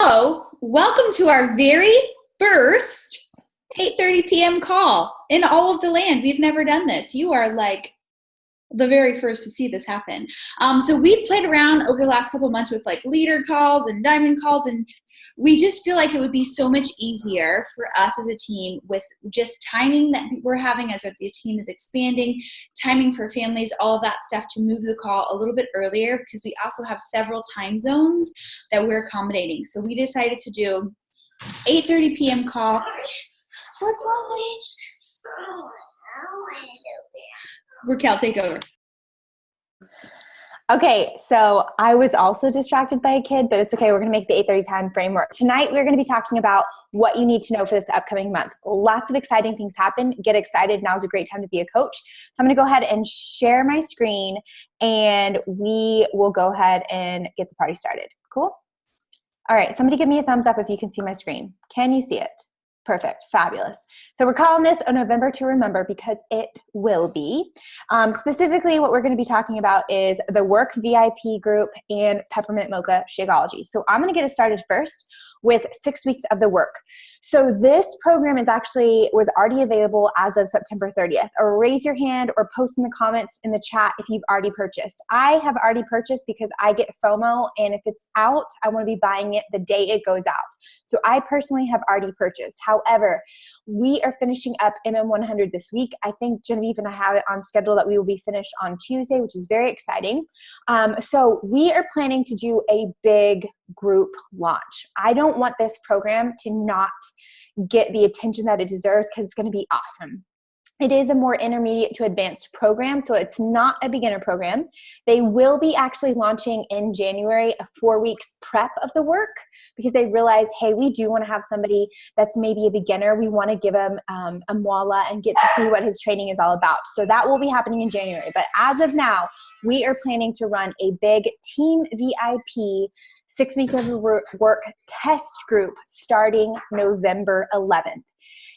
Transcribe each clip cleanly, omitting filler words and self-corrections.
So, welcome to our very first 8:30 p.m. call in all of the land. We've never done this. You are like the very first to see this happen. So we've played around over the last couple of months with like leader calls and diamond calls, and we just feel like it would be so much easier for us as a team with just timing that we're having as the team is expanding, timing for families, all of that stuff, to move the call a little bit earlier, because we also have several time zones that we're accommodating. So we decided to do 8:30 p.m. call. What's wrong, Raquel, take over. Okay, so I was also distracted by a kid, but it's okay. We're going to make the 8:30 time framework. Tonight, we're going to be talking about what you need to know for this upcoming month. Lots of exciting things happen. Get excited. Now's a great time to be a coach. So I'm going to go ahead and share my screen, and we will go ahead and get the party started. Cool? All right, somebody give me a thumbs up if you can see my screen. Can you see it? Perfect. Fabulous. So we're calling this a November to Remember because it will be. Specifically, what we're going to be talking about is the Work VIP group and Peppermint Mocha Shakeology. So I'm going to get us started first with 6 weeks of the work. So this program was already available as of September 30th. Or raise your hand or post in the comments in the chat if you've already purchased. I have already purchased because I get FOMO, and if it's out, I want to be buying it the day it goes out. So I personally have already purchased. However, we are finishing up MM100 this week. I think Genevieve and I have it on schedule that we will be finished on Tuesday, which is very exciting. So we are planning to do a big group launch. I don't want this program to not get the attention that it deserves because it's going to be awesome. It is a more intermediate to advanced program, so it's not a beginner program. They will be actually launching in January a 4 weeks prep of the work because they realize, hey, we do want to have somebody that's maybe a beginner. We want to give him a Mocha and get to see what his training is all about. So that will be happening in January. But as of now, we are planning to run a big team VIP 6 weeks of work test group starting November 11th.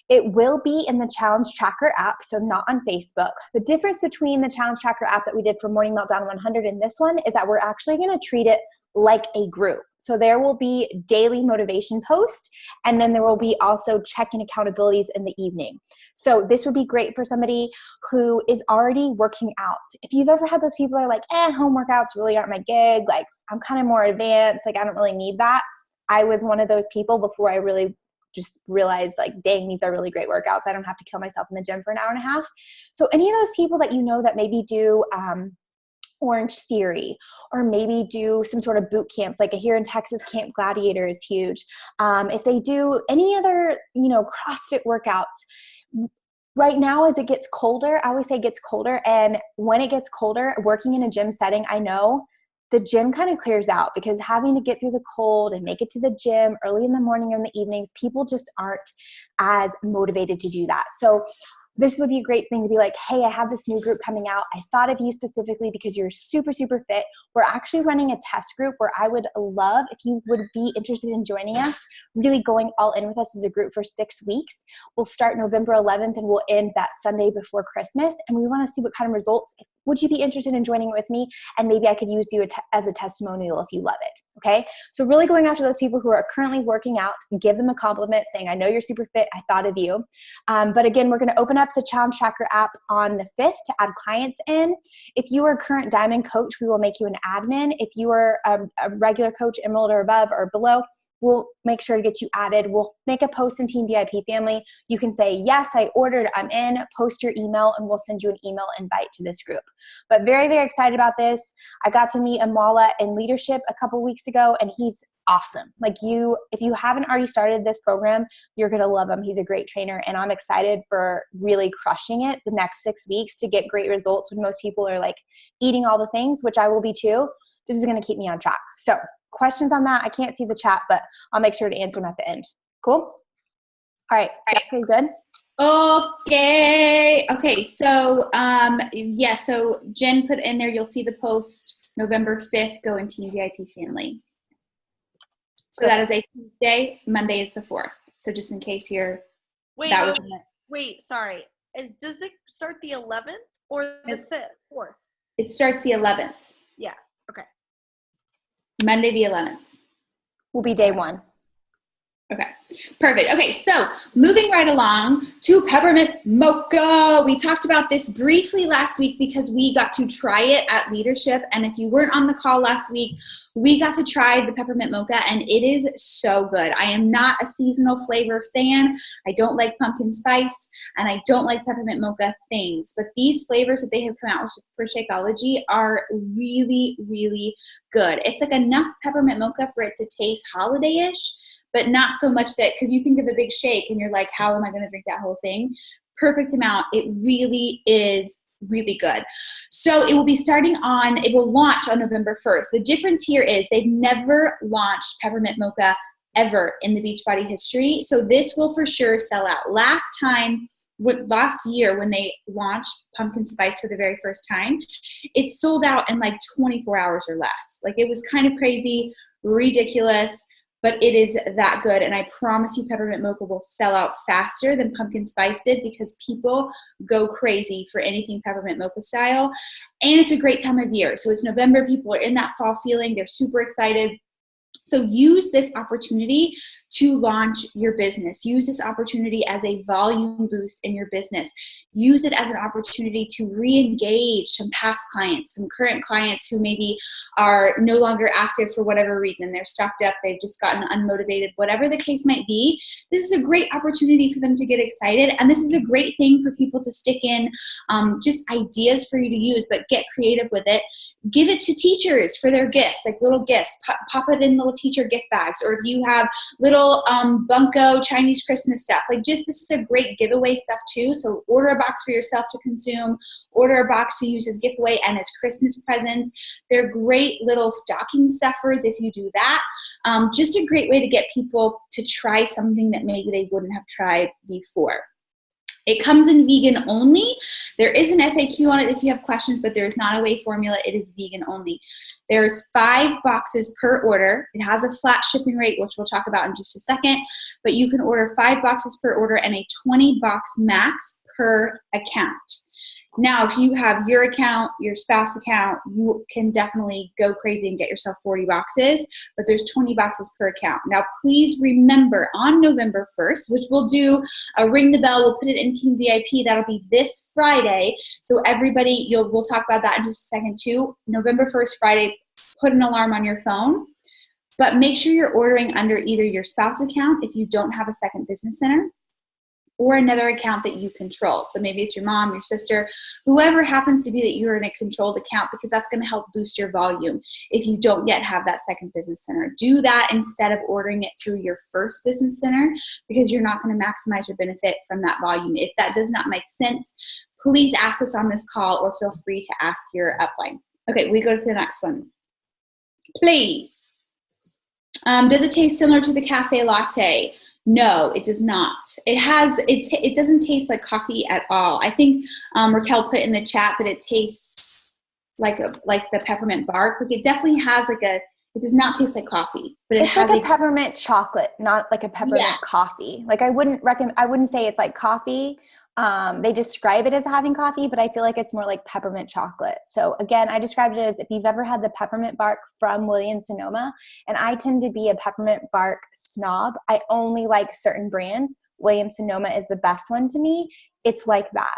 It will be in the Challenge Tracker app, so not on Facebook. The difference between the Challenge Tracker app that we did for Morning Meltdown 100 and this one is that we're actually going to treat it like a group. So there will be daily motivation posts, and then there will be also check-in accountabilities in the evening. So this would be great for somebody who is already working out. If you've ever had those people that are like, home workouts really aren't my gig, like I'm kind of more advanced, like I don't really need that. I was one of those people before I really just realized, like, dang, these are really great workouts. I don't have to kill myself in the gym for an hour and a half. So any of those people that you know that maybe do Orange Theory, or maybe do some sort of boot camps, like here in Texas, Camp Gladiator is huge. If they do any other, CrossFit workouts, right now as it gets colder, I always say it gets colder, and when it gets colder, working in a gym setting, I know the gym kind of clears out because having to get through the cold and make it to the gym early in the morning or in the evenings, people just aren't as motivated to do that. So this would be a great thing to be like, hey, I have this new group coming out. I thought of you specifically because you're super, super fit. We're actually running a test group where I would love if you would be interested in joining us, really going all in with us as a group for 6 weeks. We'll start November 11th and we'll end that Sunday before Christmas. And we want to see what kind of results. Would you be interested in joining with me? And maybe I could use you as a testimonial if you love it. Okay, so really going after those people who are currently working out, give them a compliment saying, I know you're super fit, I thought of you. But again, we're going to open up the Challenge Tracker app on the 5th to add clients in. If you are a current Diamond coach, we will make you an admin. If you are a regular coach, Emerald or above or below, we'll make sure to get you added. We'll make a post in Team VIP family. You can say, yes, I ordered, I'm in, post your email, and we'll send you an email invite to this group. But very, very excited about this. I got to meet Mocha in leadership a couple weeks ago, and he's awesome. Like if you haven't already started this program, you're going to love him. He's a great trainer, and I'm excited for really crushing it the next 6 weeks to get great results when most people are like eating all the things, which I will be too. This is going to keep me on track. So questions on that? I can't see the chat, but I'll make sure to answer them at the end. Cool? All right. Jess, are you good? Okay. So, so Jen put in there, you'll see the post November 5th, go into VIP family. So that is a Tuesday. Monday is the 4th. So just in case you're, wait, sorry. Does it start the 11th or the 4th? It starts the 11th. Yeah. Okay. Monday the 11th. Will be day one. Okay, perfect. Okay, so moving right along to Peppermint Mocha. We talked about this briefly last week because we got to try it at leadership. And if you weren't on the call last week, we got to try the Peppermint Mocha and it is so good. I am not a seasonal flavor fan. I don't like pumpkin spice and I don't like Peppermint Mocha things. But these flavors that they have come out with for Shakeology are really, really good. It's like enough Peppermint Mocha for it to taste holiday-ish, but not so much that, because you think of a big shake and you're like, how am I going to drink that whole thing? Perfect amount. It really is really good. So it will launch on November 1st. The difference here is they've never launched Peppermint Mocha ever in the Beachbody history. So this will for sure sell out. Last year when they launched pumpkin spice for the very first time, it sold out in like 24 hours or less. Like it was kind of crazy, ridiculous. But it is that good, and I promise you Peppermint Mocha will sell out faster than pumpkin spice did because people go crazy for anything Peppermint Mocha style, and it's a great time of year. So it's November, people are in that fall feeling, they're super excited. So use this opportunity to launch your business. Use this opportunity as a volume boost in your business. Use it as an opportunity to re-engage some past clients, some current clients who maybe are no longer active for whatever reason. They're stocked up, they've just gotten unmotivated, whatever the case might be. This is a great opportunity for them to get excited. And this is a great thing for people to stick in just ideas for you to use, but get creative with it. Give it to teachers for their gifts, like little gifts. Pop it in little teacher gift bags. Or if you have little bunko Chinese Christmas stuff, like just this is a great giveaway stuff too. So order a box for yourself to consume, order a box to use as giveaway and as Christmas presents. They're great little stocking stuffers if you do that. Just a great way to get people to try something that maybe they wouldn't have tried before. It comes in vegan only. There is an FAQ on it if you have questions, but there is not a whey formula. It is vegan only. There's 5 boxes per order. It has a flat shipping rate, which we'll talk about in just a second, but you can order 5 boxes per order and a 20 box max per account. Now, if you have your account, your spouse account, you can definitely go crazy and get yourself 40 boxes, but there's 20 boxes per account. Now, please remember on November 1st, which we'll do a ring the bell, we'll put it in Team VIP, that'll be this Friday. So everybody, we'll talk about that in just a second too. November 1st, Friday, put an alarm on your phone, but make sure you're ordering under either your spouse account if you don't have a second business center, or another account that you control. So maybe it's your mom, your sister, whoever happens to be that you're in a controlled account, because that's going to help boost your volume if you don't yet have that second business center. Do that instead of ordering it through your first business center, because you're not going to maximize your benefit from that volume. If that does not make sense, please ask us on this call or feel free to ask your upline. Okay, we go to the next one. Please. Does it taste similar to the cafe latte? No, it does not. It doesn't taste like coffee at all. I think Raquel put in the chat that it tastes like the peppermint bark. Like it definitely has it does not taste like coffee, but it has like a peppermint chocolate, not like a peppermint yes. coffee. Like I wouldn't say it's like coffee. They describe it as having coffee, but I feel like it's more like peppermint chocolate. So again, I described it as if you've ever had the peppermint bark from Williams-Sonoma, and I tend to be a peppermint bark snob. I only like certain brands. Williams-Sonoma is the best one to me. It's like that.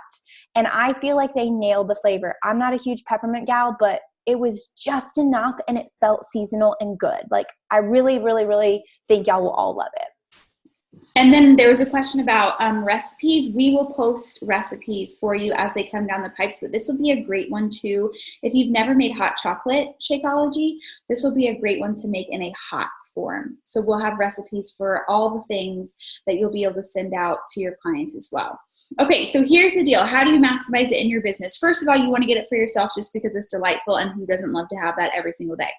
And I feel like they nailed the flavor. I'm not a huge peppermint gal, but it was just enough and it felt seasonal and good. Like I really, really, really think y'all will all love it. And then there was a question about recipes. We will post recipes for you as they come down the pipes, but this will be a great one too. If you've never made hot chocolate Shakeology, this will be a great one to make in a hot form. So we'll have recipes for all the things that you'll be able to send out to your clients as well. Okay, so here's the deal. How do you maximize it in your business? First of all, you want to get it for yourself just because it's delightful, and who doesn't love to have that every single day?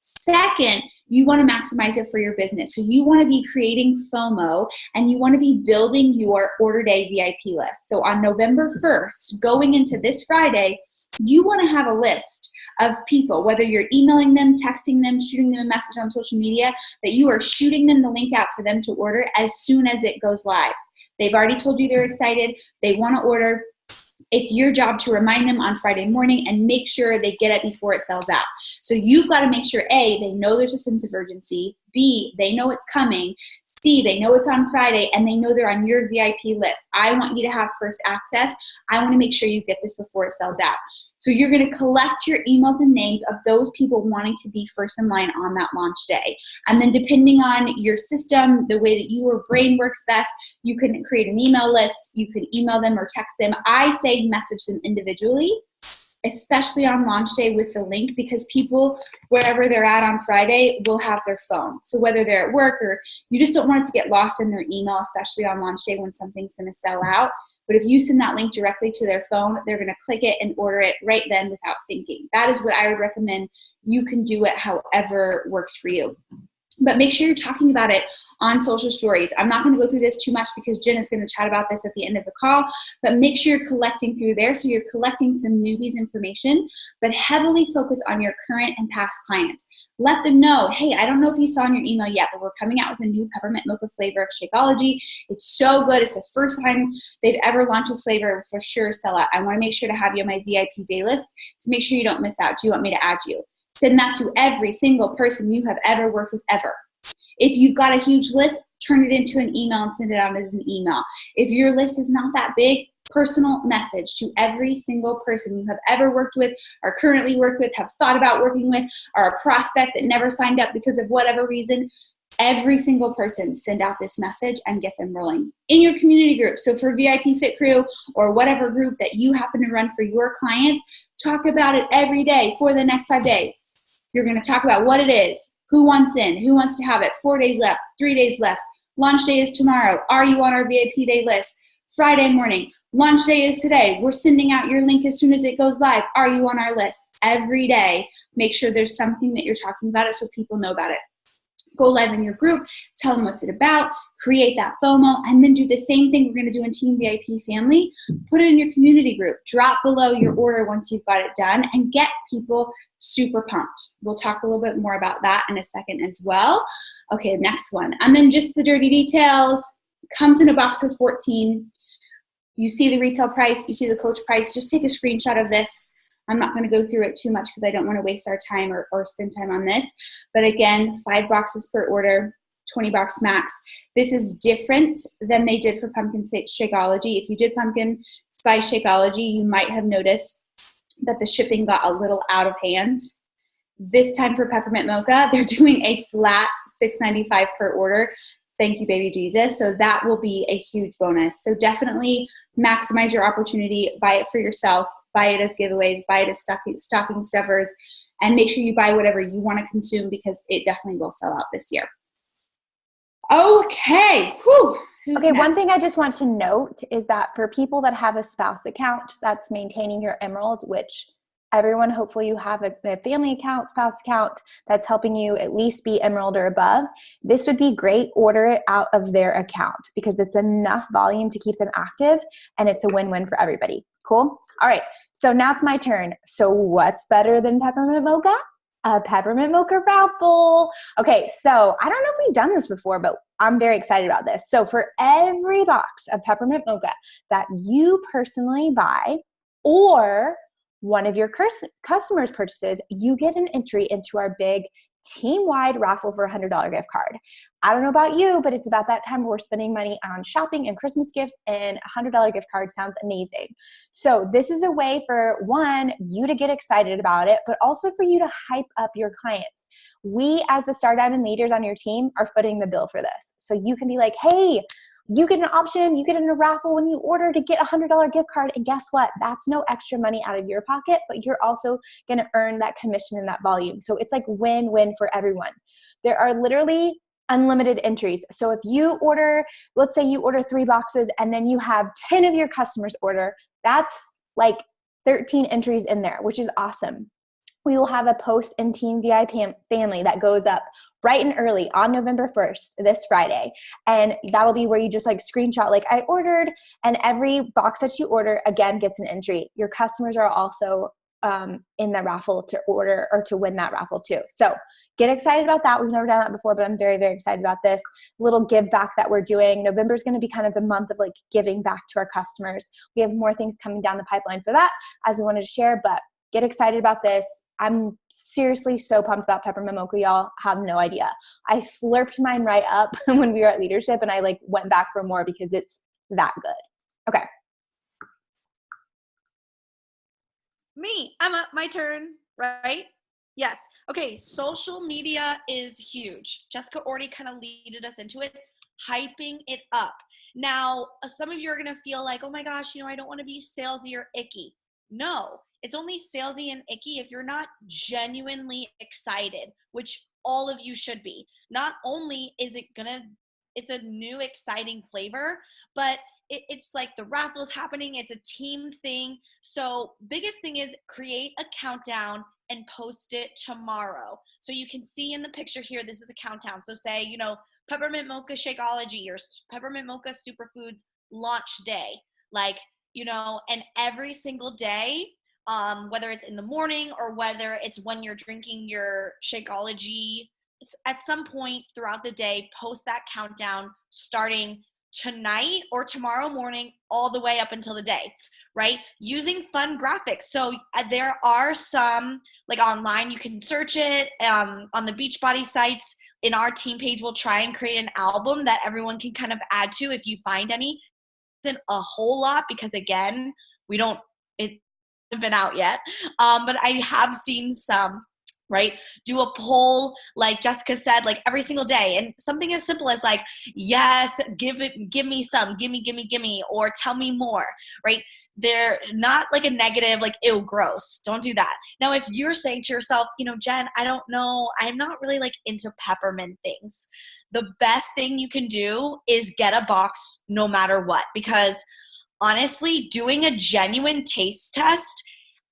Second, you want to maximize it for your business. So you want to be creating FOMO, and you want to be building your order day VIP list. So on November 1st, going into this Friday, you want to have a list of people, whether you're emailing them, texting them, shooting them a message on social media, that you are shooting them the link out for them to order as soon as it goes live. They've already told you they're excited. They want to order. It's your job to remind them on Friday morning and make sure they get it before it sells out. So you've got to make sure, A, they know there's a sense of urgency. B, they know it's coming. C, they know it's on Friday and they know they're on your VIP list. I want you to have first access. I want to make sure you get this before it sells out. So you're going to collect your emails and names of those people wanting to be first in line on that launch day. And then depending on your system, the way that your brain works best, you can create an email list. You can email them or text them. I say message them individually, especially on launch day with the link, because people, wherever they're at on Friday, will have their phone. So whether they're at work or you just don't want it to get lost in their email, especially on launch day when something's going to sell out. But if you send that link directly to their phone, they're going to click it and order it right then without thinking. That is what I would recommend. You can do it however works for you. But make sure you're talking about it on social stories. I'm not going to go through this too much because Jen is going to chat about this at the end of the call, but make sure you're collecting through there. So you're collecting some newbies information, but heavily focus on your current and past clients. Let them know, hey, I don't know if you saw in your email yet, but we're coming out with a new peppermint mocha flavor of Shakeology. It's so good. It's the first time they've ever launched this flavor. For sure, sell out. I want to make sure to have you on my VIP day list to make sure you don't miss out. Do you want me to add you? Send that to every single person you have ever worked with ever. If you've got a huge list, turn it into an email and send it out as an email. If your list is not that big, personal message to every single person you have ever worked with, are currently worked with, have thought about working with, or a prospect that never signed up because of whatever reason. Every single person, send out this message and get them rolling in your community group. So for VIP Fit Crew or whatever group that you happen to run for your clients, talk about it every day for the next 5 days. You're going to talk about what it is, who wants in, who wants to have it, 4 days left, 3 days left. Launch day is tomorrow. Are you on our VIP day list? Friday morning. Launch day is today. We're sending out your link as soon as it goes live. Are you on our list? Every day, make sure there's something that you're talking about it so people know about it. Go live in your group, tell them what's it about, create that FOMO, and then do the same thing we're going to do in Team VIP Family. Put it in your community group. Drop below your order once you've got it done and get people super pumped. We'll talk a little bit more about that in a second as well. Okay, next one. And then just the dirty details. Comes in a box of 14. You see the retail price, you see the coach price. Just take a screenshot of this. I'm not going to go through it too much because I don't want to waste our time or spend time on this. But again, 5 boxes per order, 20 bucks max. This is different than they did for pumpkin Shakeology. If you did pumpkin spice Shakeology, you might have noticed that the shipping got a little out of hand. This time for Peppermint Mocha, they're doing a flat $6.95 per order. Thank you, baby Jesus. So that will be a huge bonus. So definitely maximize your opportunity. Buy it for yourself. Buy it as giveaways. Buy it as stocking stuffers. And make sure you buy whatever you want to consume because it definitely will sell out this year. Okay. Whew. Okay, one thing I just want to note is that for people that have a spouse account that's maintaining your Emerald, which everyone, hopefully you have a family account, spouse account that's helping you at least be Emerald or above, this would be great. Order it out of their account because it's enough volume to keep them active and it's a win-win for everybody. Cool? All right, so now it's my turn. So what's better than Peppermint Mocha? A Peppermint Mocha raffle. Okay, so I don't know if we've done this before, but I'm very excited about this. So for every box of Peppermint Mocha that you personally buy or one of your customers purchases, you get an entry into our big team-wide raffle for a $100 gift card. I don't know about you, but it's about that time where we're spending money on shopping and Christmas gifts, and a $100 gift card sounds amazing. So this is a way for, one, you to get excited about it, but also for you to hype up your clients. We, as the Star Diamond leaders on your team, are footing the bill for this. So you can be like, hey, you get an option, you get in a raffle when you order to get a $100 gift card. And guess what? That's no extra money out of your pocket, but you're also going to earn that commission and that volume. So it's like win-win for everyone. There are literally unlimited entries. So if you order, let's say you order 3 boxes and then you have 10 of your customers order, that's like 13 entries in there, which is awesome. We will have a post in Team VIP Family that goes up bright and early on November 1st, this Friday. And that'll be where you just like screenshot, like I ordered, and every box that you order again gets an entry. Your customers are also in the raffle to order or to win that raffle too. So get excited about that. We've never done that before, but I'm very, very excited about this little give back that we're doing. November is going to be kind of the month of like giving back to our customers. We have more things coming down the pipeline for that as we wanted to share, but get excited about this. I'm seriously so pumped about Peppermint Mocha, y'all have no idea. I slurped mine right up when we were at leadership, and I like went back for more because it's that good. Okay. Me, Emma, my turn, right? Yes. Okay, social media is huge. Jessica already kind of leaded us into it, hyping it up. Now, some of you are going to feel like, oh my gosh, I don't want to be salesy or icky. No, it's only salesy and icky if you're not genuinely excited, which all of you should be. Not only is it's a new exciting flavor, but it's like the raffle's happening. It's a team thing. So biggest thing is create a countdown and post it tomorrow. So you can see in the picture here, this is a countdown. So say, Peppermint Mocha Shakeology or Peppermint Mocha Superfoods launch day. And every single day, whether it's in the morning or whether it's when you're drinking your Shakeology, at some point throughout the day, post that countdown starting tonight or tomorrow morning all the way up until the day, right? Using fun graphics. So there are some online, you can search it on the Beachbody sites. In our team page, we'll try and create an album that everyone can kind of add to if you find any. Isn't a whole lot because again, it hasn't been out yet. But I have seen some, right? Do a poll, like Jessica said, every single day. And something as simple as yes, give me some, gimme, or tell me more, right? They're not a negative, ew, gross. Don't do that. Now, if you're saying to yourself, Jen, I don't know, I'm not really into peppermint things. The best thing you can do is get a box no matter what, because honestly, doing a genuine taste test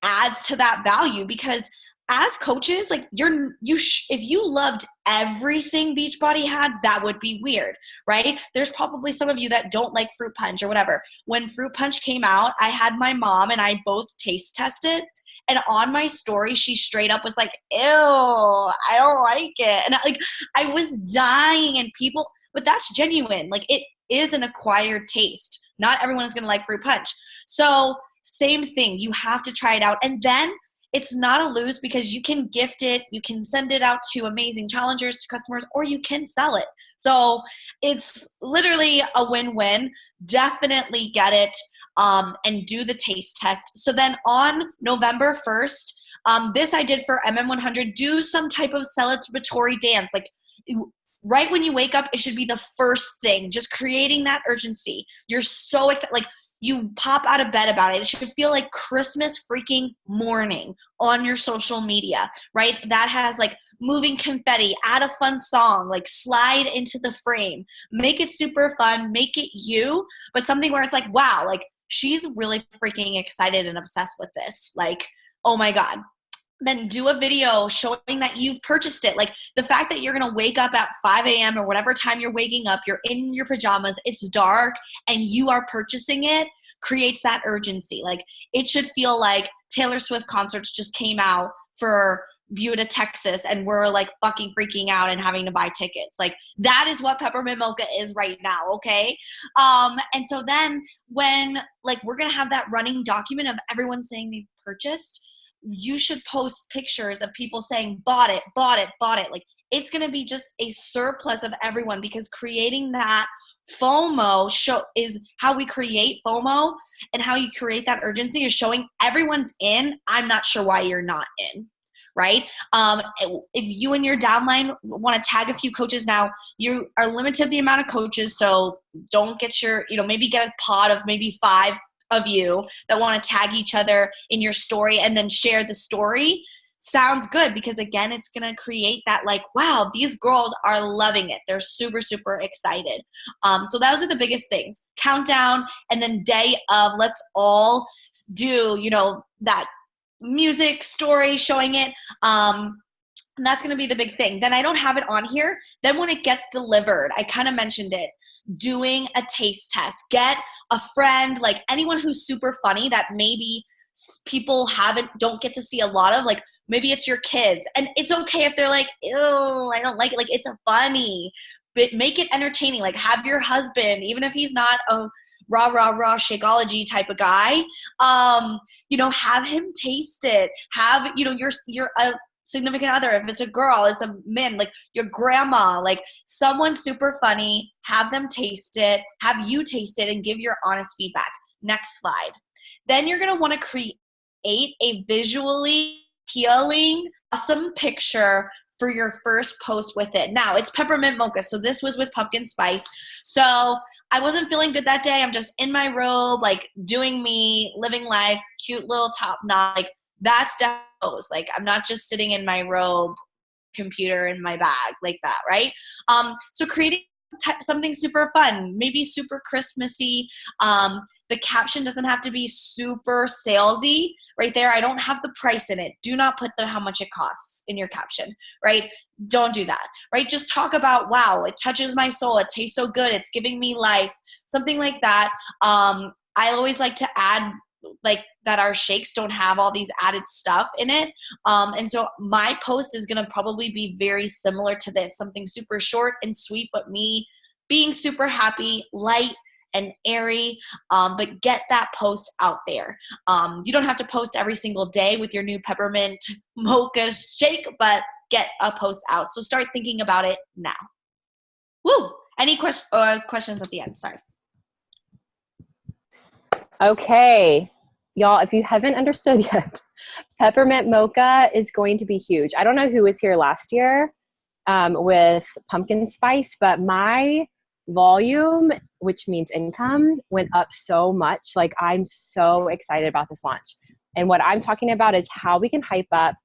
adds to that value, because as coaches, if you loved everything Beachbody had, that would be weird, right? There's probably some of you that don't like fruit punch or whatever. When fruit punch came out, I had my mom and I both taste tested, and on my story, she straight up was like, "Ew, I don't like it," and I was dying. And but that's genuine. It is an acquired taste. Not everyone is gonna like fruit punch. So same thing, you have to try it out, and then it's not a lose because you can gift it, you can send it out to amazing challengers, to customers, or you can sell it. So it's literally a win-win. Definitely get it and do the taste test. So then on November 1st, this I did for MM100, do some type of celebratory dance. Right when you wake up, it should be the first thing, just creating that urgency. You're so excited. You pop out of bed about it. It should feel like Christmas freaking morning on your social media, right? That has moving confetti, add a fun song, slide into the frame, make it super fun, make it you, but something where it's wow, she's really freaking excited and obsessed with this. Oh my God. Then do a video showing that you've purchased it. The fact that you're going to wake up at 5 a.m. or whatever time you're waking up, you're in your pajamas, it's dark, and you are purchasing it, creates that urgency. It should feel like Taylor Swift concerts just came out for Buda, Texas, and we're fucking freaking out and having to buy tickets. That is what Peppermint Mocha is right now, okay? And so then when we're going to have that running document of everyone saying they've purchased, you should post pictures of people saying bought it. It's going to be just a surplus of everyone, because creating that FOMO is how we create FOMO, and how you create that urgency is showing everyone's in. I'm not sure why you're not in, right? If you and your downline want to tag a few coaches, now you are limited the amount of coaches, so don't get maybe get a pod of maybe 5 of you that want to tag each other in your story and then share the story. Sounds good, because again, it's going to create that wow, these girls are loving it. They're super, super excited. So those are the biggest things. Countdown, and then day of, let's all do, that music story showing it. And that's going to be the big thing. Then I don't have it on here. Then when it gets delivered, I kind of mentioned it, doing a taste test. Get a friend, anyone who's super funny that maybe people don't get to see a lot of, Maybe it's your kids. And it's okay if they're like, ew, I don't like it. Like, it's funny, but make it entertaining. Like, have your husband, even if he's not a rah Shakeology type of guy, have him taste it. Have, your significant other, if it's a girl, it's a man, like your grandma, like someone super funny, have them taste it, have you taste it, and give your honest feedback. Next slide. Then you're going to want to create a visually appealing, awesome picture for your first post with it. Now, it's peppermint mocha, so this was with pumpkin spice. So I wasn't feeling good that day. I'm just in my robe, like doing me, living life, cute little top knot. Like, that's definitely post. Like, I'm not just sitting in my robe, computer in my bag like that, right? So creating something super fun, maybe super Christmassy. The caption doesn't have to be super salesy. Right there, I don't have the price in it. Do not put how much it costs in your caption, right? Don't do that, right? Just talk about, wow, it touches my soul. It tastes so good. It's giving me life. Something like that. I always like to add like that our shakes don't have all these added stuff in it. And so my post is going to probably be very similar to this, something super short and sweet, but me being super happy, light, and airy, but get that post out there. You don't have to post every single day with your new peppermint mocha shake, but get a post out. So start thinking about it now. Woo! Any questions at the end? Sorry. Okay, y'all, if you haven't understood yet, peppermint mocha is going to be huge. I don't know who was here last year with pumpkin spice, but my volume, which means income, went up so much. Like, I'm so excited about this launch. And what I'm talking about is how we can hype up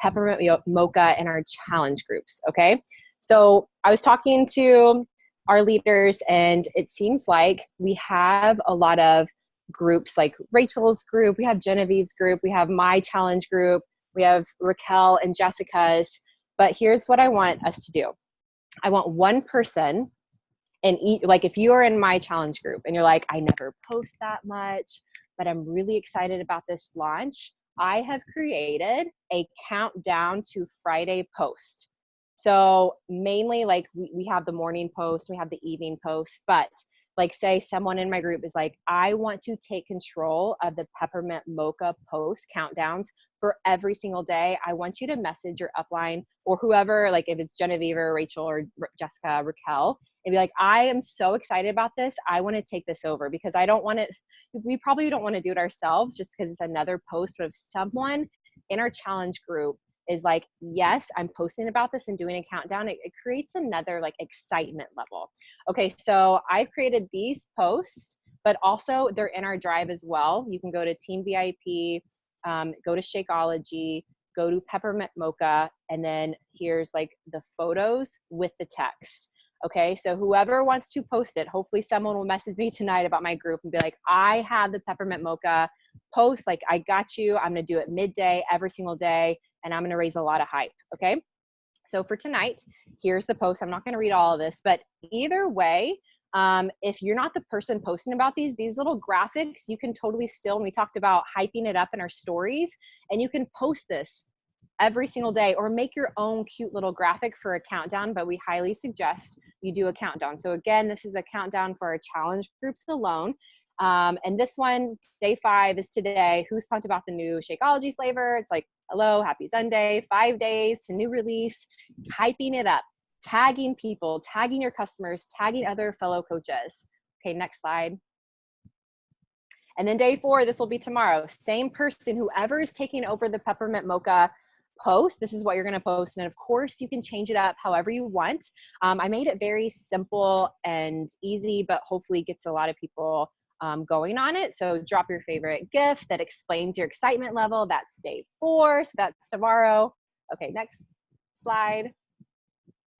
peppermint mocha in our challenge groups. Okay. So I was talking to our leaders, and it seems like we have a lot of groups, like Rachel's group, we have Genevieve's group, we have my challenge group, we have Raquel and Jessica's. But here's what I want us to do. I want one person, and like, if you're in my challenge group and you're like, I never post that much, but I'm really excited about this launch, I have created a countdown to Friday post. So mainly, like, we have the morning post, we have the evening post, but like, say someone in my group is like, I want to take control of the peppermint mocha post countdowns for every single day. I want you to message your upline or whoever, like if it's Genevieve or Rachel or Jessica, Raquel, and be like, I am so excited about this. I want to take this over, because I don't want it. We probably don't want to do it ourselves just because it's another post. But if someone in our challenge group is like, yes, I'm posting about this and doing a countdown, it creates another like excitement level. Okay, so I've created these posts, but also they're in our drive as well. You can go to Team VIP, go to Shakeology, go to Peppermint Mocha, and then here's like the photos with the text. Okay, so whoever wants to post it, hopefully someone will message me tonight about my group and be like, I have the Peppermint Mocha post, like, I got you. I'm gonna do it midday every single day, and I'm gonna raise a lot of hype, okay? So for tonight, here's the post. I'm not gonna read all of this, but either way, if you're not the person posting about these little graphics, you can totally still, and we talked about hyping it up in our stories, and you can post this every single day or make your own cute little graphic for a countdown, but we highly suggest you do a countdown. So again, this is a countdown for our challenge groups alone. And this one, day 5 is today. Who's pumped about the new Shakeology flavor? It's like, hello, happy Sunday, 5 days to new release, hyping it up, tagging people, tagging your customers, tagging other fellow coaches. Okay, next slide. And then day 4, this will be tomorrow. Same person, whoever is taking over the Peppermint Mocha post, this is what you're going to post. And of course, you can change it up however you want. I made it very simple and easy, but hopefully gets a lot of people going on it. So drop your favorite GIF that explains your excitement level. That's day 4, so that's tomorrow. Okay, next slide.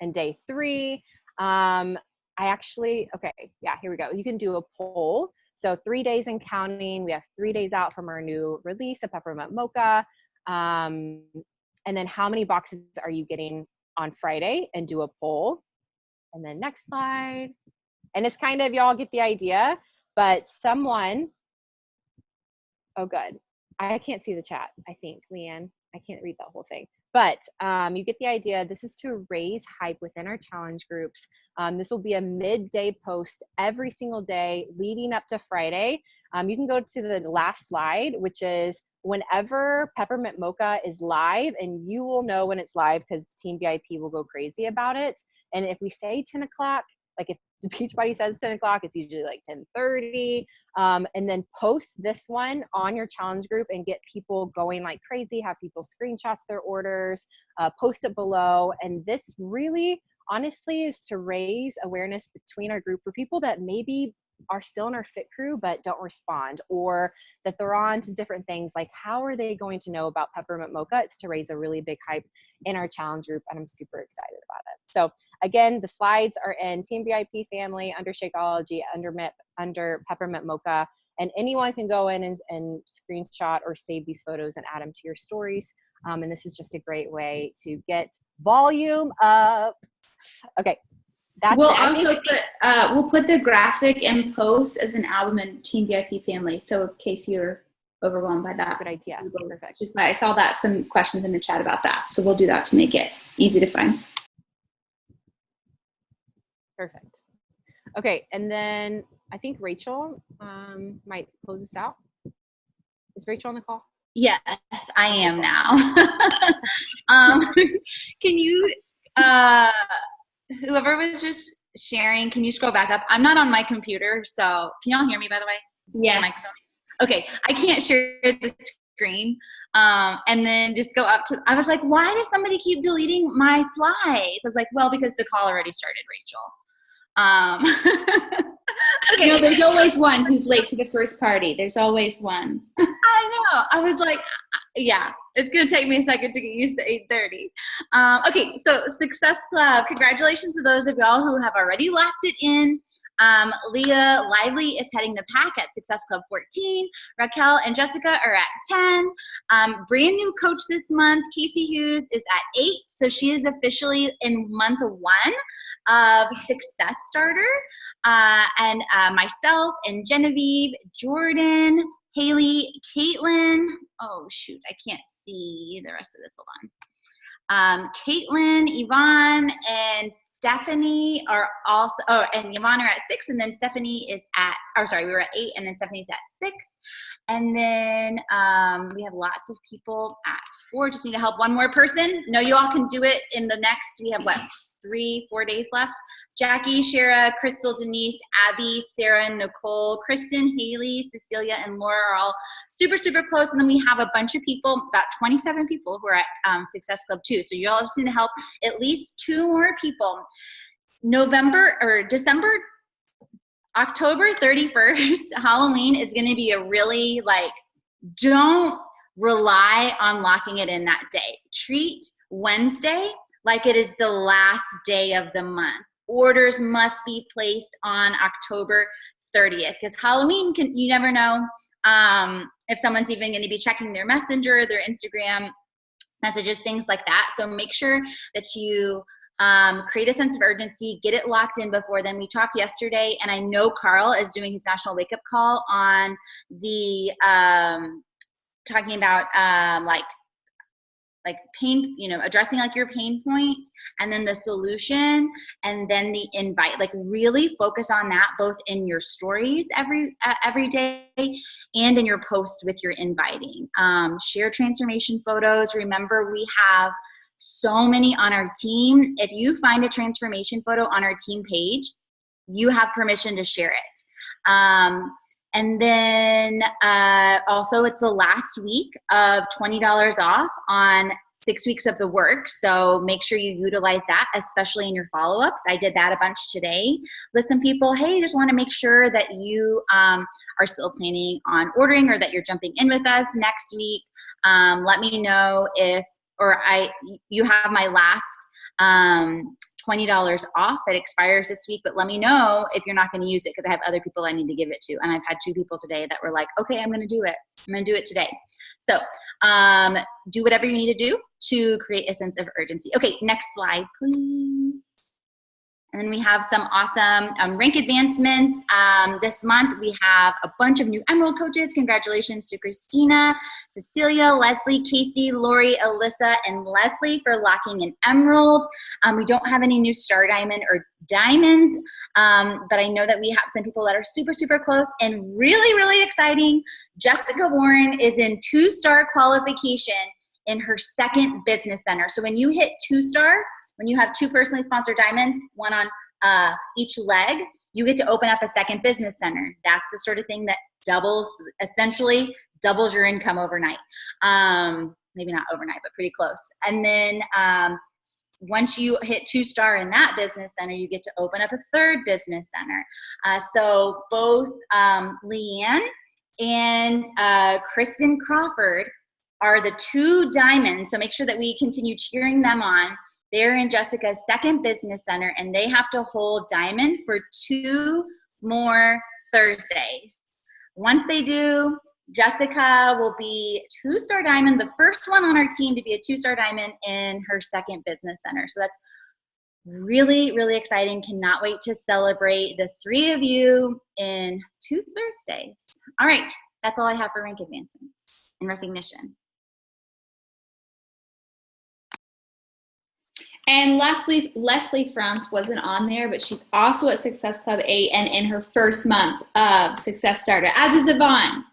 And day 3, here we go. You can do a poll. So 3 days and counting. We have 3 days out from our new release of Peppermint Mocha. And then how many boxes are you getting on Friday, and do a poll. And then next slide. And it's kind of, y'all get the idea, but someone, oh good. I can't see the chat, I think, Leanne. I can't read that whole thing, but you get the idea. This is to raise hype within our challenge groups. This will be a midday post every single day leading up to Friday. You can go to the last slide, which is whenever Peppermint Mocha is live, and you will know when it's live because Team VIP will go crazy about it. And if we say 10 o'clock, like if the Beachbody says 10 o'clock, it's usually like 10:30. And then post this one on your challenge group and get people going like crazy, have people screenshots their orders, post it below. And this really, honestly, is to raise awareness between our group for people that maybe are still in our fit crew but don't respond, or that they're on to different things. Like, how are they going to know about Peppermint Mocha? It's to raise a really big hype in our challenge group, and I'm super excited about it. So again, the slides are in Team VIP family, under Shakeology, under Peppermint Mocha, and anyone can go in and screenshot or save these photos and add them to your stories. And this is just a great way to get volume up. Okay. We'll put the graphic and post as an album in Team VIP family. So in case you're overwhelmed by that. Good idea. Perfect. I saw that some questions in the chat about that. So we'll do that to make it easy to find. Perfect. Okay. And then I think Rachel might close this out. Is Rachel on the call? Yes, I am now. Can you, whoever was just sharing, can you scroll back up? I'm not on my computer, so can y'all hear me, by the way? Yes. Okay, I can't share the screen. And then just go up to, I was like, why does somebody keep deleting my slides? I was like, well, because the call already started, Rachel. Okay. No, there's always one who's late to the first party. There's always one. I know. I was like, yeah, it's going to take me a second to get used to 8:30. Okay, so Success Club. Congratulations to those of y'all who have already locked it in. Leah Lively is heading the pack at Success Club 14. Raquel and Jessica are at 10. Brand new coach this month, Casey Hughes, is at 8. So she is officially in month 1 of Success Starter. And myself and Genevieve, Jordan, Haley, Caitlin. Oh, shoot, I can't see the rest of this. Hold on. Caitlin, Yvonne, and Stephanie are also, and Yvonne are at 6, and then Stephanie is at, we were at 8, and then Stephanie's at 6. And then we have lots of people at 4. Just need to help one more person. No, you all can do it in the next, we have what, 3-4 days left. Jackie, Shara, Crystal, Denise, Abby, Sarah, Nicole, Kristen, Haley, Cecilia, and Laura are all super, super close. And then we have a bunch of people, about 27 people who are at Success Club 2. So you all just need to help at least 2 more people. October 31st, Halloween is going to be a really, don't rely on locking it in that day. Treat Wednesday like it is the last day of the month. Orders must be placed on October 30th because Halloween, you never know if someone's even going to be checking their messenger, their Instagram messages, things like that. So make sure that you create a sense of urgency, get it locked in before then. We talked yesterday, and I know Carl is doing his national wake-up call on the talking about pain, addressing your pain point, and then the solution, and then the invite. Really focus on that both in your stories every day and in your post with your inviting. Share transformation photos. Remember, we have so many on our team. If you find a transformation photo on our team page, you have permission to share it. And then also it's the last week of $20 off on 6 weeks of the work. So make sure you utilize that, especially in your follow-ups. I did that a bunch today. Listen, people, hey, just want to make sure that you are still planning on ordering or that you're jumping in with us next week. Let me know if, you have my last $20 off that expires this week, but let me know if you're not going to use it because I have other people I need to give it to. And I've had 2 people today that were like, okay, I'm going to do it. I'm going to do it today. So do whatever you need to do to create a sense of urgency. Okay, next slide, please. And then we have some awesome rank advancements. This month we have a bunch of new Emerald coaches. Congratulations to Christina, Cecilia, Leslie, Casey, Lori, Alyssa, and Leslie for locking an Emerald. We don't have any new Star Diamond or Diamonds, but I know that we have some people that are super, super close. And really, really exciting, Jessica Warren is in 2-star qualification in her second business center. So when you hit 2-star, when you have 2 personally sponsored diamonds, one on each leg, you get to open up a second business center. That's the sort of thing that essentially doubles your income overnight. Maybe not overnight, but pretty close. And then once you hit 2-star in that business center, you get to open up a 3rd business center. So both Leanne and Kristen Crawford are the 2 diamonds. So make sure that we continue cheering them on. They're in Jessica's second business center, and they have to hold diamond for 2 more Thursdays. Once they do, Jessica will be 2-star diamond, the first one on our team to be a 2-star diamond in her second business center. So that's really, really exciting. Cannot wait to celebrate the 3 of you in 2 Thursdays. All right, that's all I have for rank advancements and recognition. And Leslie France wasn't on there, but she's also at Success Club 8 and in her first month of Success Starter, as is Yvonne.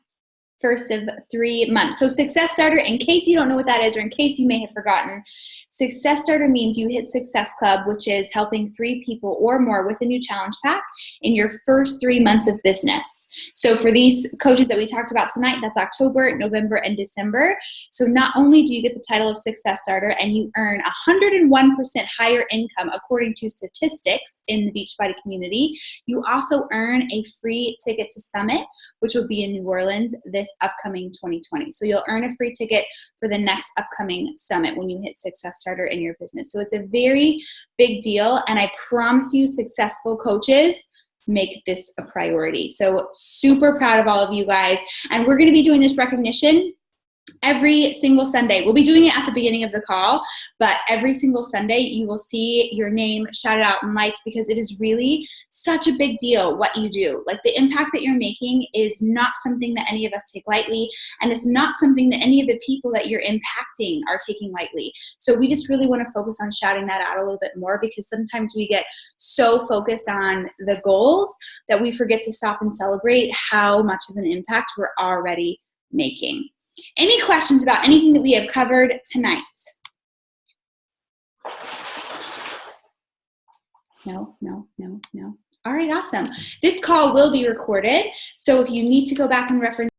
First of 3 months. So Success Starter, in case you don't know what that is, or in case you may have forgotten, Success Starter means you hit Success Club, which is helping 3 people or more with a new challenge pack in your first 3 months of business. So for these coaches that we talked about tonight, that's October, November, and December. So not only do you get the title of Success Starter and you earn 101% higher income according to statistics in the Beachbody community, you also earn a free ticket to Summit, which will be in New Orleans this upcoming 2020. So you'll earn a free ticket for the next upcoming summit when you hit Success Starter in your business. So it's a very big deal, and I promise you, successful coaches make this a priority. So super proud of all of you guys, and we're going to be doing this recognition every single Sunday. We'll be doing it at the beginning of the call, but every single Sunday you will see your name shouted out in lights, because it is really such a big deal what you do. Like, the impact that you're making is not something that any of us take lightly, and it's not something that any of the people that you're impacting are taking lightly. So we just really want to focus on shouting that out a little bit more, because sometimes we get so focused on the goals that we forget to stop and celebrate how much of an impact we're already making. Any questions about anything that we have covered tonight? No. All right, awesome. This call will be recorded, so if you need to go back and reference